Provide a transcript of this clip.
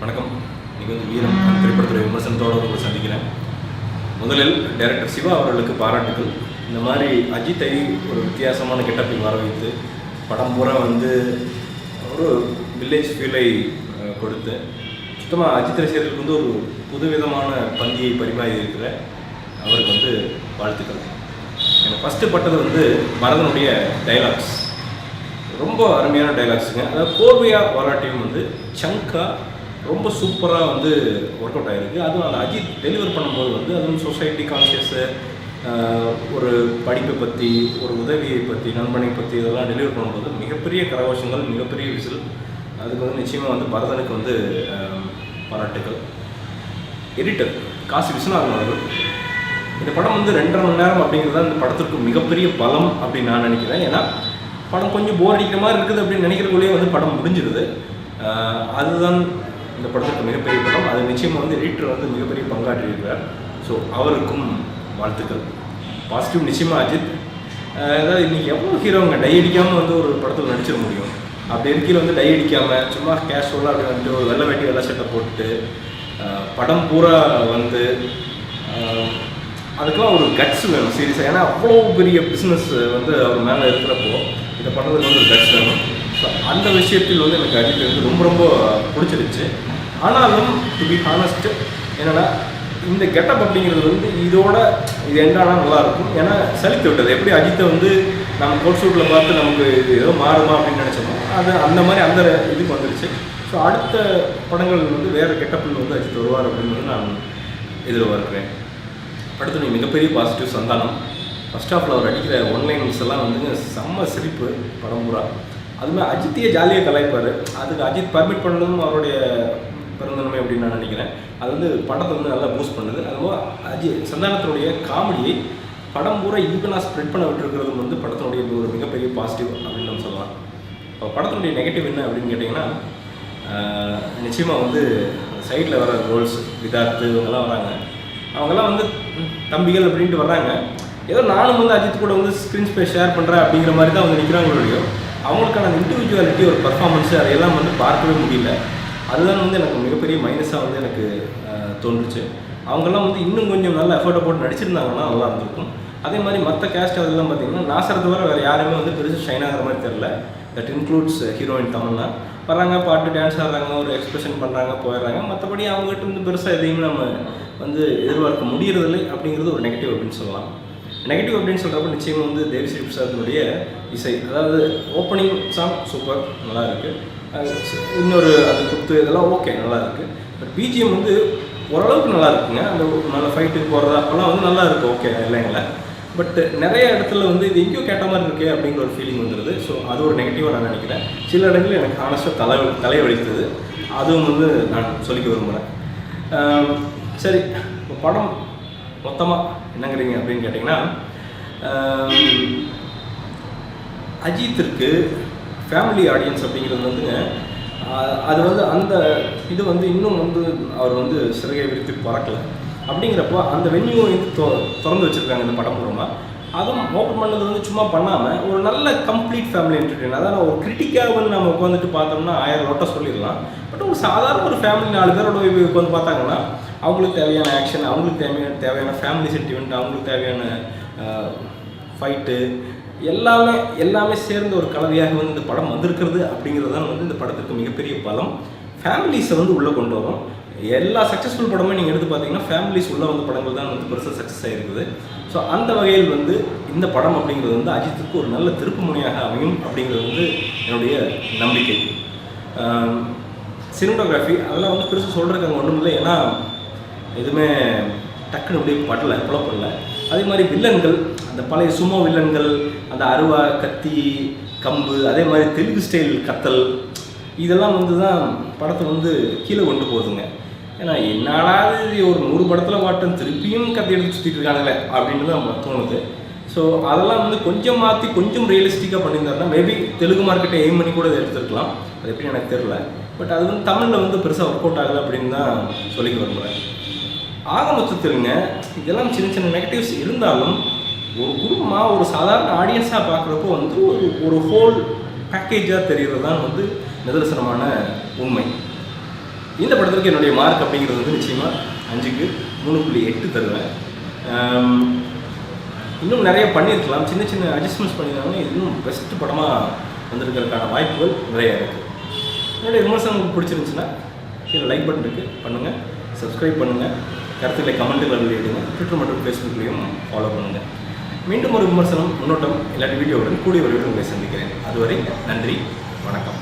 வணக்கம். இன்றைக்கி வீரம் திரைப்படத்துடைய விமர்சனத்தோடு உங்களை சந்திக்கிறேன். முதலில் டைரக்டர் சிவா அவர்களுக்கு பாராட்டுகள். இந்த மாதிரி அஜித்தை ஒரு வித்தியாசமான கெட்டப்பில் வர வைத்து படம் பூரா ஒரு வில்லேஜ் ஃபீலை கொடுத்து சுத்தமாக அஜித் ரசிகர்களுக்கு ஒரு புதுவிதமான பந்தியை பரிமாறி இருக்கிற அவருக்கு வாழ்த்துக்கள். எனக்கு ஃபஸ்ட்டு பட்டது பரதனுடைய டைலாக்ஸ் ரொம்ப அருமையான டைலாக்ஸுங்க. அதாவது கோர்வையாக வராட்டியும் சங்காக ரொம்ப சூப்பராக ஒர்க் அவுட் ஆகிருக்கு. அதுவும் அந்த அஜித் டெலிவர் பண்ணும்போது அதுவும் சொசைட்டி கான்ஷியஸு, ஒரு படிப்பை பற்றி, ஒரு உதவியை பற்றி, நண்பனை பற்றி இதெல்லாம் டெலிவர் பண்ணும்போது மிகப்பெரிய கரகோஷங்கள், மிகப்பெரிய விசில். அதுக்கு நிச்சயமாக பரதனுக்கு பாராட்டுகள். எடிட்டர் காசி விஸ்வநாதன் அவர்கள். இந்த படம் 2.5 மணி நேரம் அப்படிங்கிறது தான் இந்த படத்திற்கு மிகப்பெரிய பலம் அப்படின்னு நான் நினைக்கிறேன். ஏன்னா படம் கொஞ்சம் போர் அடிக்கிற மாதிரி இருக்குது அப்படின்னு நினைக்கிறக்குள்ளேயே படம் முடிஞ்சிருது. அதுதான் இந்த படத்துக்கு மிகப்பெரிய படம். அது நிச்சயமாக எடிட்டர் மிகப்பெரிய பங்காற்றியிருக்கிறார். ஸோ அவருக்கும் வாழ்த்துக்கள். பாசிட்டிவ் நிச்சயமாக அஜித். அதாவது இன்றைக்கி எவ்வளோ ஹீரோங்க டை அடிக்காமல் ஒரு படத்தில் நடிச்சிட முடியும். அப்படி இருக்கையில் டை அடிக்காமல் சும்மா கேஷுவலாக அப்படி ஒரு வெள்ளை வேட்டி வெள்ளை சட்டை போட்டு படம் பூரா அதுக்கெலாம் ஒரு கட்ஸ் வேணும் சீரியஸாக. ஏன்னா அவ்வளோ பெரிய பிஸ்னஸ் அவர் மேலே இருக்கிறப்போ இந்த படத்துக்கு ஒரு கட்ஸ் வேணும். ஸோ அந்த விஷயத்தில் எனக்கு அஜித் ரொம்ப ரொம்ப பிடிச்சிருச்சு. ஆனாலும் டு பி ஹானஸ்ட் என்னென்னா இந்த கெட்டப் அப்படிங்கிறது இது எண்டானால் நல்லாயிருக்கும். ஏன்னா சலித்து விட்டது. எப்படி அஜித்தை நம்ம கோட் ஷூட்டில் பார்த்து நமக்கு இது ஏதோ மாறுமா அப்படின்னு நினச்சோமோ அது அந்த மாதிரி அந்த இதுக்கு வந்துடுச்சு. ஸோ அடுத்த படங்கள் வேறு கெட்டப்பில் அஜித் வருவார் அப்படின்னு நான் எதிர்பார்க்குறேன். அடுத்து மிகப்பெரிய பாசிட்டிவ் சந்தானம். ஃபஸ்ட் ஹாஃபில் அவர் அடிக்கிற ஒன்லைன்ஸ் எல்லாம் செம்ம சிரிப்பு படம் பூரா. அதுமாதிரி அஜித்தையே ஜாலியாக கலாய்ப்பார். அதுக்கு அஜித் பர்மிட் பண்ணதும் அவருடைய பிறந்தன்மை அப்படின்னு நான் நினைக்கிறேன். அது படத்தை நல்லா பூஸ்ட் பண்ணுது. அதுபோல் சந்தானத்தினுடைய காமெடியை படம் பூரா ஈவனாக ஸ்ப்ரெட் பண்ண விட்டுருக்கிறது படத்தினுடைய ஒரு மிகப்பெரிய பாசிட்டிவ் அப்படின்னு நம்ம சொல்லலாம். இப்போ படத்தினுடைய நெகட்டிவ் என்ன அப்படின்னு கேட்டிங்கன்னா நிச்சயமாக சைடில் வர ரோல்ஸ் விதார்த்து இவங்கெல்லாம் வராங்க. அவங்கெல்லாம் தம்பிகள் அப்படின்ட்டு வர்றாங்க. ஏதோ நானும் அஜித் கூட ஸ்க்ரீன் ஸ்பேஸ் ஷேர் பண்ணுறேன் அப்படிங்கிற மாதிரி தான் நிற்கிறாங்களோ. அவங்களுக்கான இண்டிவிஜுவாலிட்டி, ஒரு பர்ஃபார்மன்ஸு அதையெல்லாம் பார்க்கவே முடியல. அதுதான் எனக்கு மிகப்பெரிய மைனஸாக எனக்கு தோன்றுச்சு. அவங்கெல்லாம் இன்னும் கொஞ்சம் நல்ல எஃபர்ட்டை போட்டு நடிச்சிருந்தாங்கன்னா நல்லா இருந்திருக்கும். அதே மாதிரி மற்ற கேஸ்ட் அதெல்லாம் பார்த்திங்கன்னா நாசரை தவிர வேறு யாருமே பெருசாக ஷைன் ஆகிற மாதிரி தெரில. That includes heroine Tamannaah. வர்றாங்க, பாட்டு டான்ஸ் ஆடுறாங்க, ஒரு எக்ஸ்பிரஷன் பண்ணுறாங்க, போயிடுறாங்க. மற்றபடி அவங்ககிட்ட பெருசாக எதையுமே நம்ம எதிர்பார்க்க முடியறதில்லை அப்படிங்கிறது ஒரு நெகட்டிவ் அப்படின்னு சொல்லலாம். நெகட்டிவ் அப்படின்னு சொல்கிறப்ப நிச்சயமாக தேவிஸ்ரீ பிரசாத்தினுடைய இசை, அதாவது ஓப்பனிங் சாங் சூப்பர் நல்லா இருக்குது. இன்னொரு அது குத்து இதெல்லாம் ஓகே நல்லா இருக்குது. பட் பிஜிஎம் ஓரளவுக்கு நல்லா இருக்குங்க. அந்த நல்ல ஃபைட்டுக்கு போகிறதா அப்போல்லாம் நல்லா இருக்குது, ஓகே இல்லைங்களா. பட் நிறைய இடத்துல இது எங்கேயோ கேட்ட மாதிரி இருக்கே அப்படிங்கிற ஒரு ஃபீலிங் வந்துடுது. ஸோ அது ஒரு நெகட்டிவாக நான் நினைக்கிறேன். சில இடங்களில் எனக்கு ஹானஸ்ட்டாக தலைவலித்தது. அதுவும் நான் சொல்லிக்க விரும்புகிறேன். சரி, இப்போ படம் மொத்தமாக என்னங்கிறீங்க அப்படின்னு கேட்டிங்கன்னா அஜித்திற்கு ஃபேமிலி ஆடியன்ஸ் அப்படிங்கிறது அது அந்த இது இன்னும் அவர் சிறையை விரித்து பறக்கலை. அப்படிங்கிறப்போ அந்த வென்யூவை திறந்து வச்சுருக்காங்க இந்த படம் மூலமாக. அதுவும் ஓப்பன் பண்ணது சும்மா பண்ணாமல் ஒரு நல்ல கம்ப்ளீட் ஃபேமிலி என்டர்டெயின். அதாவது ஒரு கிரிட்டிக்காக நம்ம உட்காந்துட்டு பார்த்தோம்னா 1000 லோட்டை சொல்லிடலாம். பட் ஒரு சாதாரண ஒரு ஃபேமிலி 4 பேரோட உட்காந்து பார்த்தாங்கன்னா அவங்களுக்கு தேவையான ஆக்ஷன், அவங்களுக்கு தேவையான ஃபேமிலி சென்டிமெண்ட், அவங்களுக்கு தேவையான ஃபைட்டு எல்லாமே சேர்ந்து ஒரு கலவையாக இந்த படம் வந்திருக்கிறது அப்படிங்கிறது தான் இந்த படத்துக்கு மிகப்பெரிய பலம். ஃபேமிலிஸை உள்ளே கொண்டு வரும். எல்லா சக்ஸஸ்ஃபுல் படமே நீங்கள் எடுத்து பார்த்தீங்கன்னா ஃபேமிலிஸ் உள்ளே படங்கள் தான் பெருசாக சக்ஸஸ் ஆகிருக்குது. ஸோ அந்த வகையில் இந்த படம் அப்படிங்கிறது அஜித்துக்கு ஒரு நல்ல திருப்பு முனையாக அமையும் அப்படிங்கிறது என்னுடைய நம்பிக்கை. சினிமோட்டோகிராஃபி அதெல்லாம் பெருசாக சொல்கிறதுக்கு அங்கே ஒன்றும் இல்லை. ஏன்னா எதுவுமே டக்குன்னு அப்படியே புலப்படல. அதே மாதிரி வில்லன்கள், அந்த பழைய சுமோ வில்லன்கள், அந்த அருவா, கத்தி, கம்பு, அதே மாதிரி தெலுங்கு ஸ்டைல் கத்தல், இதெல்லாம் தான் படத்தை கீழே கொண்டு போகுதுங்க. ஏன்னா என்னாலாவது ஒரு 100 படத்தில் பாட்டம் திருப்பியும் கத்தி எடுத்து சுற்றிட்டு இருக்காங்களே அப்படின்னு தான் தோணுது. ஸோ அதெல்லாம் கொஞ்சம் மாற்றி கொஞ்சம் ரியலிஸ்டிக்காக பண்ணியிருந்தாருன்னா மேபி தெலுங்கு மார்க்கெட்டை எய்ம் பண்ணி கூட இதை எடுத்துருக்கலாம். அது எப்படி எனக்கு தெரில. பட் அது தமிழில் பெருசாக ஒர்க் அவுட் ஆகலை அப்படின்னு தான் சொல்லிக்க விரும்புகிறேன். ஆக மொத்தத்தில்ங்க இதெல்லாம் சின்ன சின்ன நெகட்டிவ்ஸ் இருந்தாலும் ஒரு குடும்பமாக ஒரு சாதாரண ஆடியன்ஸாக பார்க்குறப்போ ஒரு ஹோல் பேக்கேஜாக தெரிகிறது தான் நிதர்சனமான உண்மை. இந்த படத்திற்கு என்னுடைய மார்க் அப்படிங்கிறது வந்து நிச்சயமாக 5க்கு 3.8 தருவேன். இன்னும் நிறைய பண்ணியிருக்கலாம், சின்ன சின்ன அட்ஜஸ்ட்மெண்ட்ஸ் பண்ணியிருந்தாங்கன்னா இன்னும் பெஸ்ட் படமாக வந்திருக்கிறதுக்கான வாய்ப்புகள் நிறையா இருக்குது. என்னுடைய விமர்சனம் உங்களுக்கு பிடிச்சிருந்துச்சுன்னா கீழே லைக் பட்டன் இருக்குது, பண்ணுங்கள். சப்ஸ்கிரைப் பண்ணுங்கள், கருத்துக்களை கமெண்ட்டுகளை வெளியிடுங்க. ட்விட்டர் மற்றும் ஃபேஸ்புக்லேயும் ஃபாலோ பண்ணுங்கள். மீண்டும் ஒரு விமர்சனம், முன்னோட்டம் இல்லாட்டி வீடியோவுடன் கூடிய வரைக்கும் உங்களை சந்திக்கிறேன். அதுவரை நன்றி, வணக்கம்.